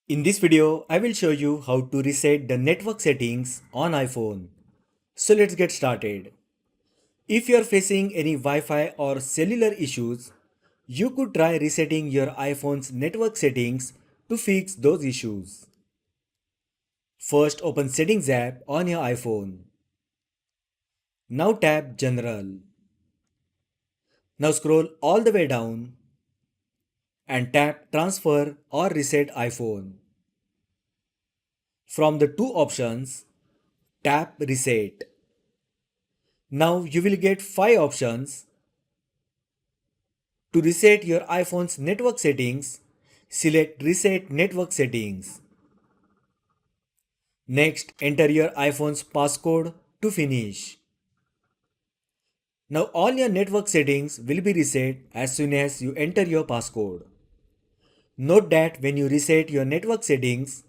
In this video, I will show you how to reset the network settings on iPhone. So let's get started. If you are facing any Wi-Fi or cellular issues, you could try resetting your iPhone's network settings to fix those issues. First, open Settings app on your iPhone. Now tap General. Now scroll all the way down and tap Transfer or Reset iPhone. From the two options, tap Reset. Now you will get 5 options. To reset your iPhone's network settings, select Reset Network Settings. Next, enter your iPhone's passcode to finish. Now all your network settings will be reset as soon as you enter your passcode. Note that when you reset your network settings,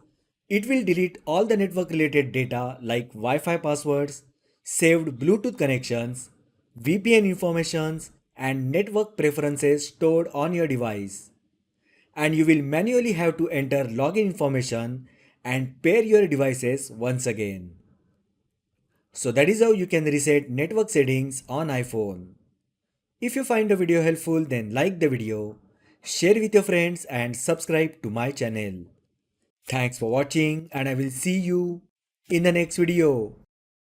it will delete all the network related data like Wi-Fi passwords, saved Bluetooth connections, VPN informations, and network preferences stored on your device. And you will manually have to enter login information and pair your devices once again. So that is how you can reset network settings on iPhone. If you find the video helpful, then like the video, share with your friends and subscribe to my channel. Thanks for watching and I will see you in the next video.